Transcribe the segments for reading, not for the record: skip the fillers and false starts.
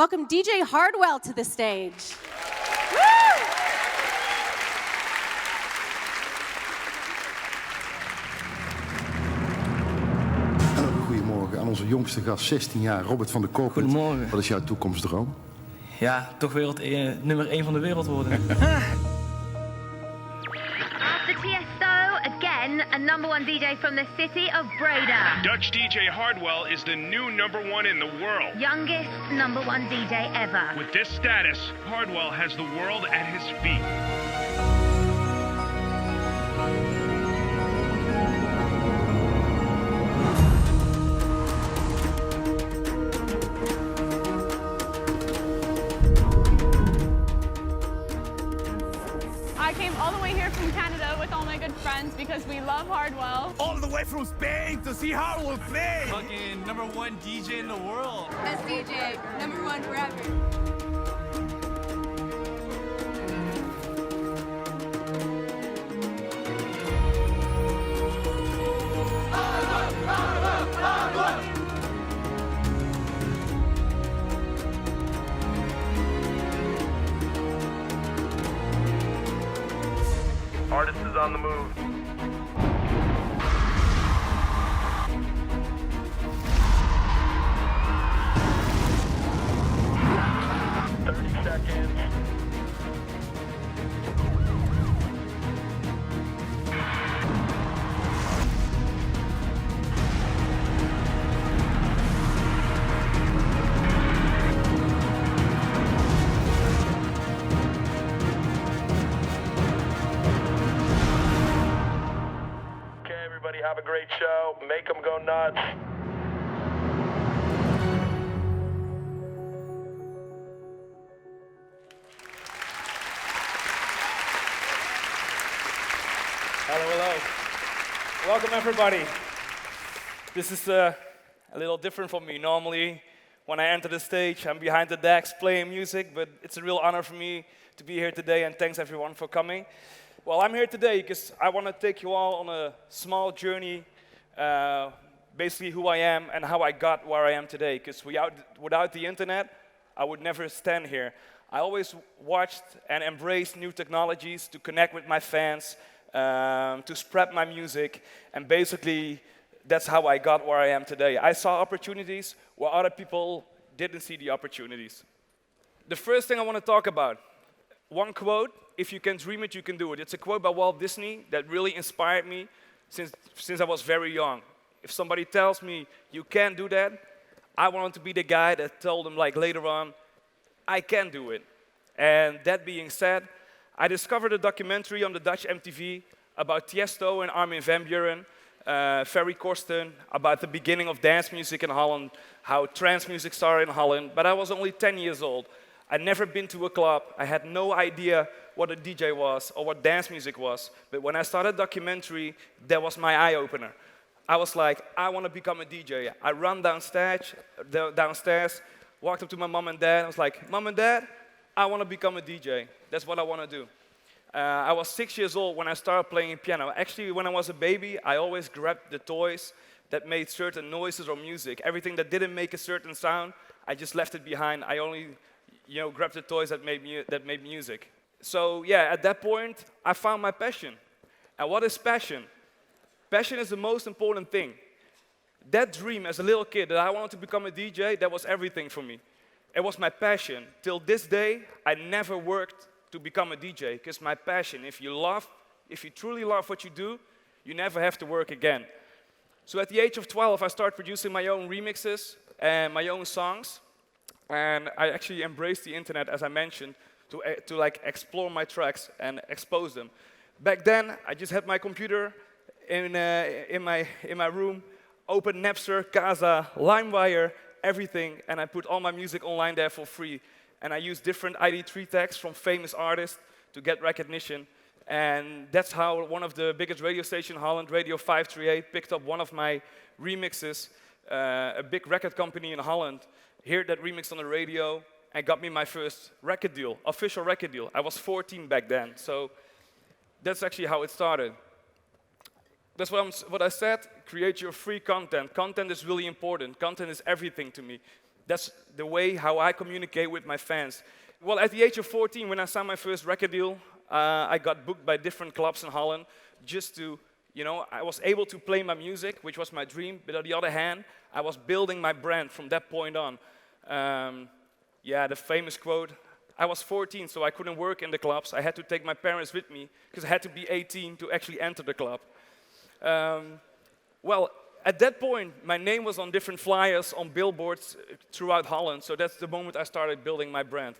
welcome DJ Hardwell to the stage. En ook een goedemorgen aan onze jongste gast, 16 jaar, Robbert van de Corput. Goedemorgen. Wat is jouw toekomstdroom? Ja, toch nummer 1 van de wereld worden. After Tiesto, again, a #1 DJ from the city of Breda. Dutch DJ Hardwell is the new #1 in the world. Youngest #1 DJ ever. With this status, Hardwell has the world at his feet. I came all the way here from Canada with all my good friends because we love Hardwell. All the way from Spain to see Hardwell play. Fucking #1 DJ in the world. Best DJ, #1 forever. Artist is on the move. Have a great show. Make them go nuts. Hello. Welcome, everybody. This is a little different for me. Normally, when I enter the stage, I'm behind the decks playing music, but it's a real honor for me to be here today, and thanks everyone for coming. Well, I'm here today because I want to take you all on a small journey, basically who I am and how I got where I am today. Because without the internet, I would never stand here. I always watched and embraced new technologies to connect with my fans, to spread my music, and basically that's how I got where I am today. I saw opportunities where other people didn't see the opportunities. The first thing I want to talk about, one quote: if you can dream it, you can do it. It's a quote by Walt Disney that really inspired me since I was very young. If somebody tells me you can't do that, I want to be the guy that told them like later on, I can do it. And that being said, I discovered a documentary on the Dutch MTV about Tiesto and Armin van Buuren, Ferry Corsten, about the beginning of dance music in Holland, how trance music started in Holland, but I was only 10 years old. I'd never been to a club. I had no idea what a DJ was or what dance music was. But when I started documentary, that was my eye-opener. I was like, I want to become a DJ. I ran downstairs, walked up to my mom and dad. I was like, Mom and Dad, I want to become a DJ. That's what I want to do. I was 6 years old when I started playing piano. Actually, when I was a baby, I always grabbed the toys that made certain noises or music. Everything that didn't make a certain sound, I just left it behind. I only grabbed the toys that made music. So yeah, at that point, I found my passion. And what is passion? Passion is the most important thing. That dream as a little kid that I wanted to become a DJ, that was everything for me. It was my passion. Till this day, I never worked to become a DJ, because my passion, if you truly love what you do, you never have to work again. So at the age of 12, I started producing my own remixes and my own songs. And I actually embraced the internet, as I mentioned, to like explore my tracks and expose them. Back then, I just had my computer in my room, open Napster, Casa, LimeWire, everything, and I put all my music online there for free. And I used different ID3 tags from famous artists to get recognition. And that's how one of the biggest radio stations in Holland, Radio 538, picked up one of my remixes. A big record company in Holland heard that remix on the radio and got me my first record deal, official record deal. I was 14 back then, so that's actually how it started. That's what I said, create your free content. Content is really important. Content is everything to me. That's the way how I communicate with my fans. Well, at the age of 14, when I signed my first record deal, I got booked by different clubs in Holland just to, I was able to play my music, which was my dream, but on the other hand, I was building my brand from that point on. The famous quote, I was 14, so I couldn't work in the clubs. I had to take my parents with me, because I had to be 18 to actually enter the club. At that point, my name was on different flyers, on billboards throughout Holland, so that's the moment I started building my brand.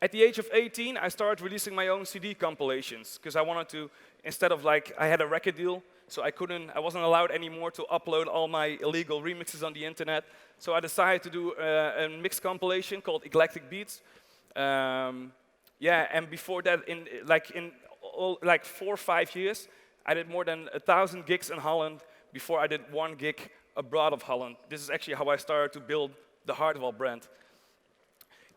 At the age of 18, I started releasing my own CD compilations, because I wanted to, instead of I had a record deal, so I wasn't allowed anymore to upload all my illegal remixes on the internet. So I decided to do a mixed compilation called Eclectic Beats. And before that, in 4 or 5 years, I did more than 1,000 gigs in Holland before I did 1 gig abroad of Holland. This is actually how I started to build the Hardwell brand.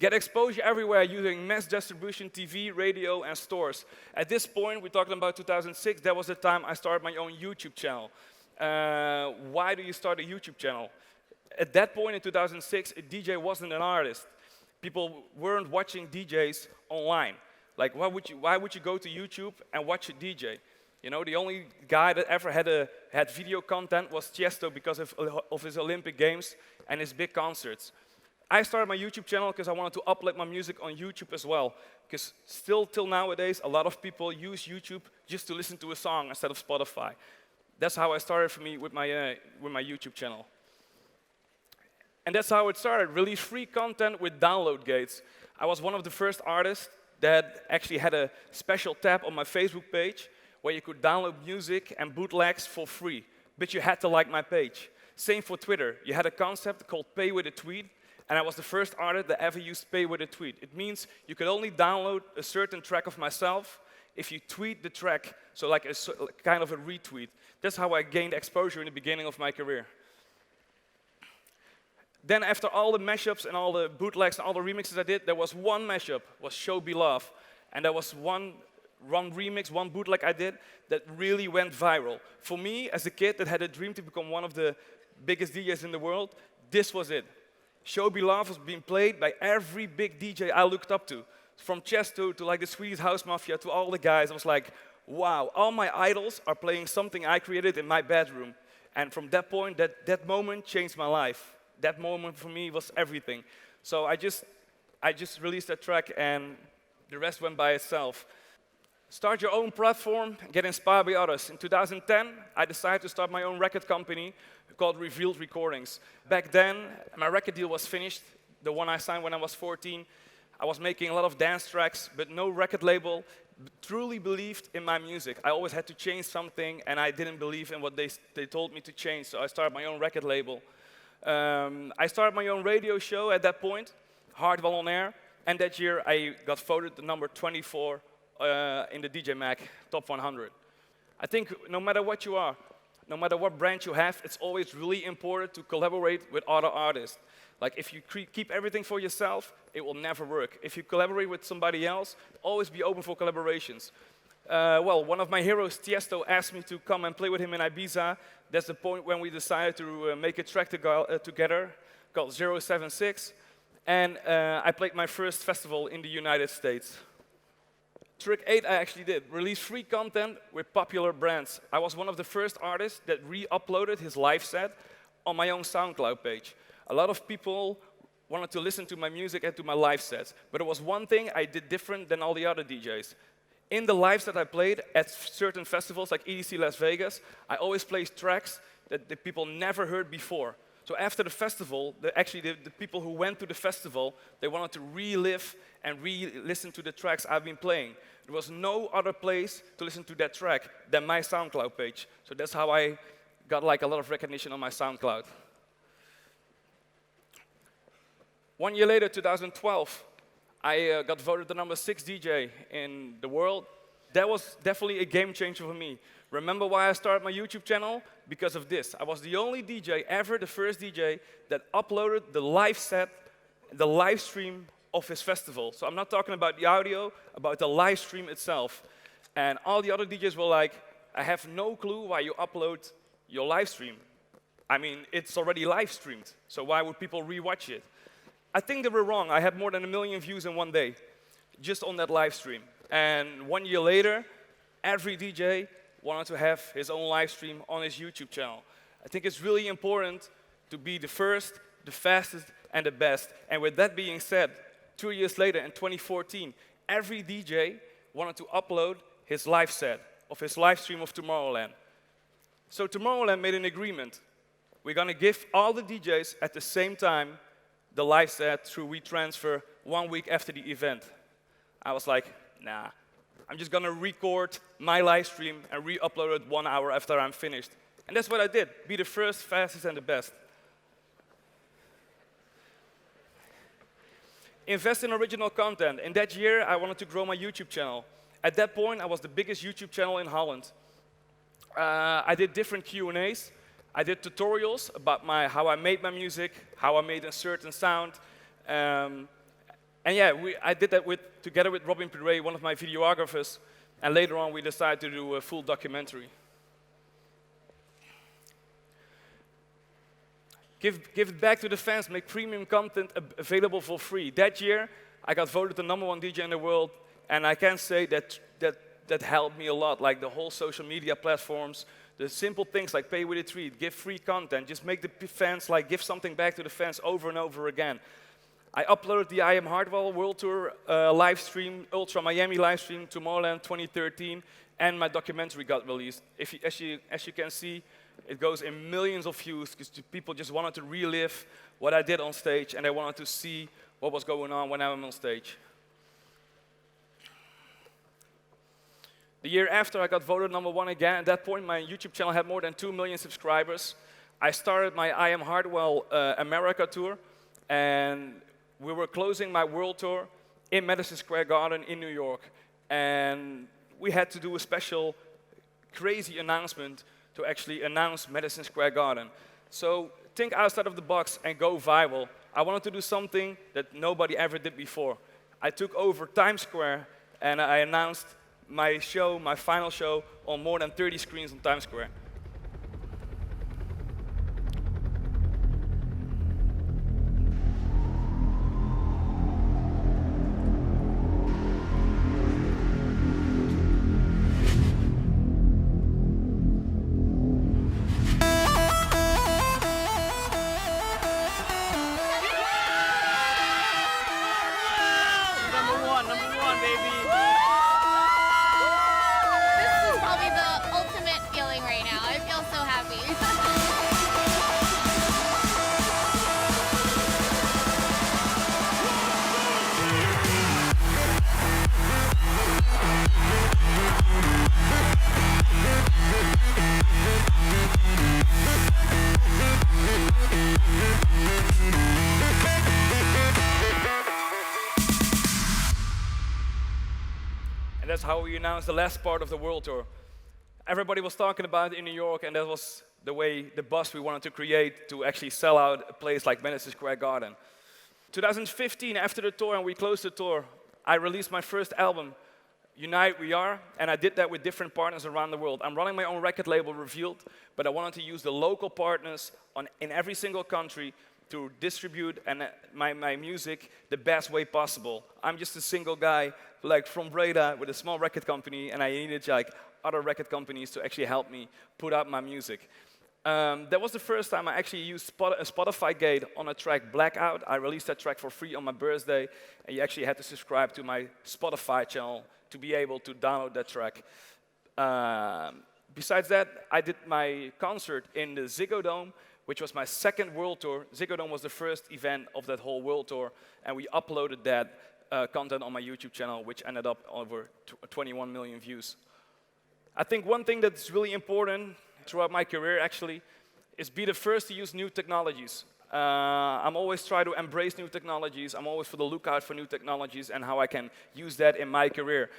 Get exposure everywhere using mass distribution, TV, radio, and stores. At this point, we're talking about 2006, that was the time I started my own YouTube channel. Why do you start a YouTube channel? At that point in 2006, a DJ wasn't an artist. People weren't watching DJs online. Like, why would you go to YouTube and watch a DJ? The only guy that ever had video content was Tiesto because of his Olympic Games and his big concerts. I started my YouTube channel because I wanted to upload my music on YouTube as well. Because still till nowadays, a lot of people use YouTube just to listen to a song instead of Spotify. That's how I started for me with my YouTube channel. And that's how it started. Release free content with download gates. I was one of the first artists that actually had a special tab on my Facebook page where you could download music and bootlegs for free. But you had to like my page. Same for Twitter. You had a concept called pay with a tweet. And I was the first artist that ever used pay with a tweet. It means you could only download a certain track of myself if you tweet the track, so like a kind of a retweet. That's how I gained exposure in the beginning of my career. Then after all the mashups and all the bootlegs and all the remixes I did, there was one mashup, was Show Be Love. And there was one remix, one bootleg I did that really went viral. For me, as a kid that had a dream to become one of the biggest DJs in the world, this was it. Show Be Love was being played by every big DJ I looked up to. From Chesto to the Swedish House Mafia to all the guys. I was like, wow, all my idols are playing something I created in my bedroom. And from that point, that moment changed my life. That moment for me was everything. So I just released that track and the rest went by itself. Start your own platform, get inspired by others. In 2010, I decided to start my own record company called Revealed Recordings. Back then, my record deal was finished, the one I signed when I was 14. I was making a lot of dance tracks, but no record label truly believed in my music. I always had to change something, and I didn't believe in what they told me to change, so I started my own record label. I started my own radio show at that point, Hardwell on Air, and that year I got voted the number 24 in the DJ Mag Top 100. I think no matter what you are, no matter what brand you have, it's always really important to collaborate with other artists. Like if you keep everything for yourself, it will never work. If you collaborate with somebody else, always be open for collaborations. One of my heroes, Tiesto, asked me to come and play with him in Ibiza. That's the point when we decided to make a track together called 076. And I played my first festival in the United States. Trick 8 I actually did, release free content with popular brands. I was one of the first artists that re-uploaded his live set on my own SoundCloud page. A lot of people wanted to listen to my music and to my live sets, but there was one thing I did different than all the other DJs. In the live set I played at certain festivals like EDC Las Vegas, I always played tracks that the people never heard before. So after the festival, the people who went to the festival, they wanted to relive and re-listen to the tracks I've been playing. There was no other place to listen to that track than my SoundCloud page. So that's how I got a lot of recognition on my SoundCloud. 1 year later, 2012, I got voted the number 6 DJ in the world. That was definitely a game changer for me. Remember why I started my YouTube channel? Because of this. I was the only DJ ever, the first DJ, that uploaded the live set, the live stream of his festival. So I'm not talking about the audio, about the live stream itself. And all the other DJs were like, I have no clue why you upload your live stream. I mean, it's already live streamed, so why would people rewatch it? I think they were wrong. I had more than 1 million views in one day, just on that live stream. And 1 year later, every DJ wanted to have his own live stream on his YouTube channel. I think it's really important to be the first, the fastest, and the best. And with that being said, 2 years later, in 2014, every DJ wanted to upload his live set of his live stream of Tomorrowland. So Tomorrowland made an agreement. We're going to give all the DJs at the same time the live set through WeTransfer 1 week after the event. I was like, nah, I'm just going to record my live stream and re-upload it 1 hour after I'm finished. And that's what I did, be the first, fastest, and the best. Invest in original content. In that year, I wanted to grow my YouTube channel. At that point, I was the biggest YouTube channel in Holland. I did different Q&As. I did tutorials about how I made my music, how I made a certain sound. And yeah, I did that together with Robbert, one of my videographers. And later on, we decided to do a full documentary. Give it back to the fans, make premium content available for free. That year, I got voted the #1 DJ in the world, and I can say that helped me a lot, like the whole social media platforms, the simple things like pay with a tweet, give free content, just make the fans, like, give something back to the fans over and over again. I uploaded the I Am Hardwell World Tour live stream, Ultra Miami live stream, Tomorrowland 2013, and my documentary got released. As you can see, it goes in millions of views because people just wanted to relive what I did on stage, and they wanted to see what was going on when I'm on stage. The year after, I got voted #1 again. At that point, my YouTube channel had more than 2 million subscribers. I started my I Am Hardwell America tour, and we were closing my world tour in Madison Square Garden in New York. And we had to do a special, crazy announcement to actually announce Madison Square Garden. So think outside of the box and go viral. I wanted to do something that nobody ever did before. I took over Times Square, and I announced my show, my final show, on more than 30 screens on Times Square. Number one, baby. This is probably the ultimate feeling right now. I feel so happy. And that's how we announced the last part of the world tour. Everybody was talking about it in New York, and that was the buzz we wanted to create to actually sell out a place like Madison Square Garden. 2015, after the tour and we closed the tour, I released my first album, Unite We Are, and I did that with different partners around the world. I'm running my own record label, Revealed, but I wanted to use the local partners in every single country to distribute my music the best way possible. I'm just a single guy, like from Breda, with a small record company, and I needed like other record companies to actually help me put out my music. That was the first time I actually used a Spotify gate on a track, Blackout. I released that track for free on my birthday, and you actually had to subscribe to my Spotify channel to be able to download that track. Besides that, I did my concert in the Ziggo Dome, which was my second world tour. Ziggo Dome was the first event of that whole world tour, and we uploaded that content on my YouTube channel, which ended up over 21 million views. I think one thing that's really important throughout my career, actually, is be the first to use new technologies. I'm always trying to embrace new technologies. I'm always for the lookout for new technologies and how I can use that in my career.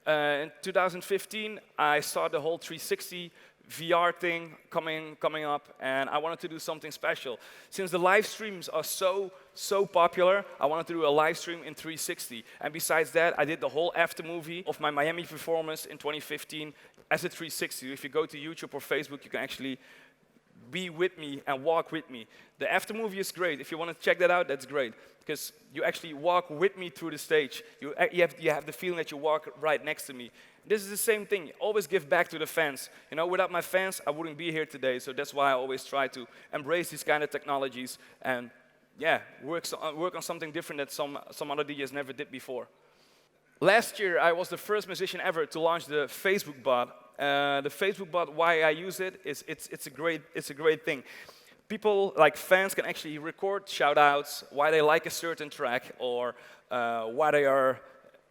In 2015, I saw the whole 360 VR thing coming up, and I wanted to do something special. Since the live streams are so popular, I wanted to do a live stream in 360. And besides that, I did the whole after movie of my Miami performance in 2015 as a 360. If you go to YouTube or Facebook, you can actually be with me and walk with me. The after movie is great. If you want to check that out, that's great, because you actually walk with me through the stage. You have the feeling that you walk right next to me. This is the same thing. Always give back to the fans. You know, without my fans, I wouldn't be here today. So that's why I always try to embrace these kind of technologies and, yeah, work on something different that some other DJs never did before. Last year, I was the first musician ever to launch the Facebook bot. The Facebook bot, why I use it is it's a great thing. People, like fans, can actually record shout-outs, why they like a certain track, or why they are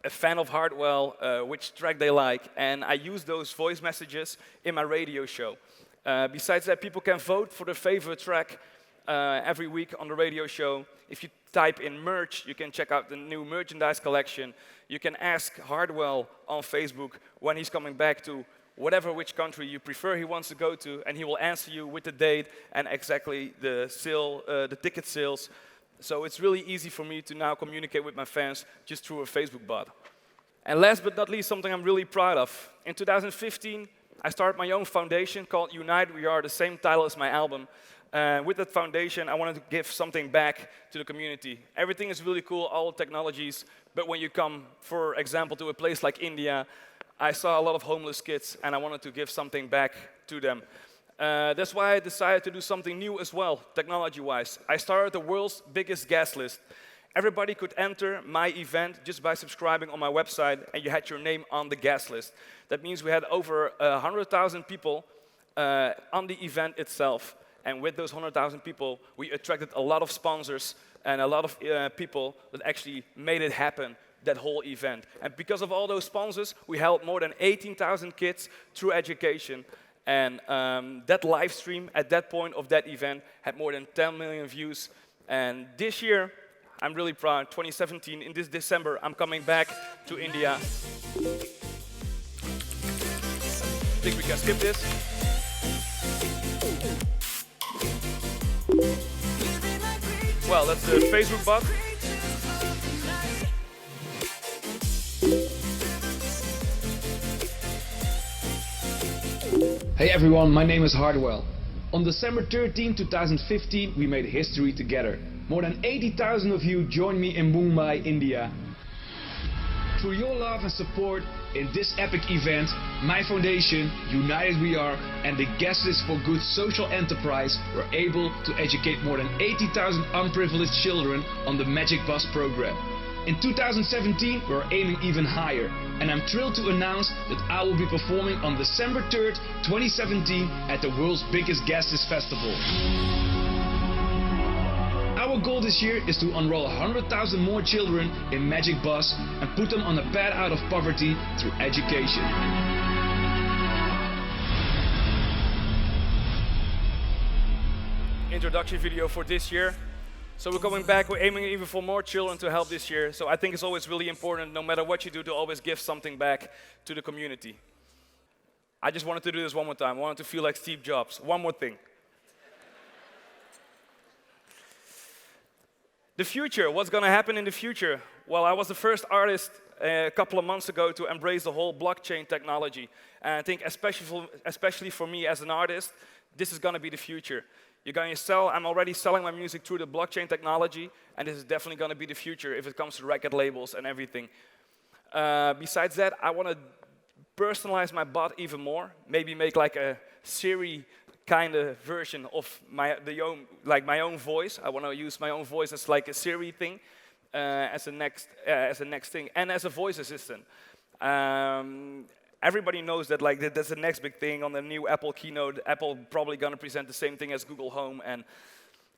a fan of Hardwell, which track they like, and I use those voice messages in my radio show. Besides that, people can vote for their favorite track every week on the radio show. If you type in merch, you can check out the new merchandise collection. You can ask Hardwell on Facebook when he's coming back to which country you prefer he wants to go to, and he will answer you with the date and exactly the ticket sales. So it's really easy for me to now communicate with my fans just through a Facebook bot. And last but not least, something I'm really proud of. In 2015, I started my own foundation called Unite We Are, the same title as my album. With that foundation, I wanted to give something back to the community. Everything is really cool, all technologies, but when you come, for example, to a place like India, I saw a lot of homeless kids, and I wanted to give something back to them. That's why I decided to do something new as well, technology-wise. I started the world's biggest guest list. Everybody could enter my event just by subscribing on my website, and you had your name on the guest list. That means we had over 100,000 people on the event itself. And with those 100,000 people, we attracted a lot of sponsors and a lot of people that actually made it happen, that whole event. And because of all those sponsors, we helped more than 18,000 kids through education. And that live stream at that point of that event had more than 10 million views. And this year, I'm really proud, 2017, in this December, I'm coming back to India. I think we can skip this. Well, that's the Facebook bot. Hey everyone, my name is Hardwell. On December 13, 2015, we made history together. More than 80,000 of you joined me in Mumbai, India. Through your love and support in this epic event, my foundation, United We Are, and the Guest List for Good Social Enterprise were able to educate more than 80,000 unprivileged children on the Magic Bus program. In 2017, we're aiming even higher, and I'm thrilled to announce that I will be performing on December 3rd, 2017 at the world's biggest Guest List festival. Our goal this year is to enroll 100,000 more children in Magic Bus and put them on the path out of poverty through education. Introduction video for this year. So we're coming back, we're aiming even for more children to help this year. So I think it's always really important, no matter what you do, to always give something back to the community. I just wanted to do this one more time. I wanted to feel like Steve Jobs. One more thing. The future, what's going to happen in the future? Well, I was the first artist a couple of months ago to embrace the whole blockchain technology. And I think especially for me as an artist, this is going to be the future. You're going to sell, I'm already selling my music through the blockchain technology, and this is definitely going to be the future if it comes to record labels and everything. Besides that, I want to personalize my bot even more, maybe make like a Siri kind of version of my own voice. I want to use my own voice as like a Siri thing, as a next thing, and as a voice assistant. Everybody knows that that's the next big thing on the new Apple keynote. Apple probably going to present the same thing as Google Home, and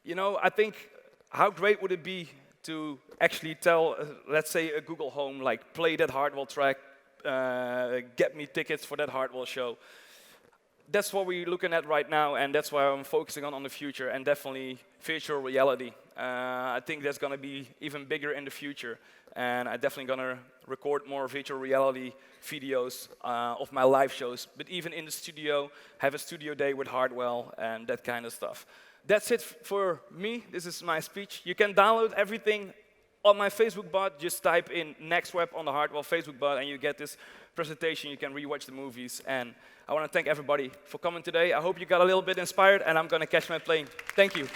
you know, I think how great would it be to actually tell, let's say, a Google Home, like play that Hardwell track, get me tickets for that Hardwell show. That's what we're looking at right now, and that's why I'm focusing on the future, and definitely virtual reality. I think that's going to be even bigger in the future, and I'm definitely going to record more virtual reality videos of my live shows, but even in the studio, have a studio day with Hardwell and that kind of stuff. That's it for me. This is my speech. You can download everything on my Facebook bot, just type in Next Web on the Hardwell Facebook bot, and you get this presentation. You can rewatch the movies. And I want to thank everybody for coming today. I hope you got a little bit inspired, and I'm going to catch my plane. Thank you.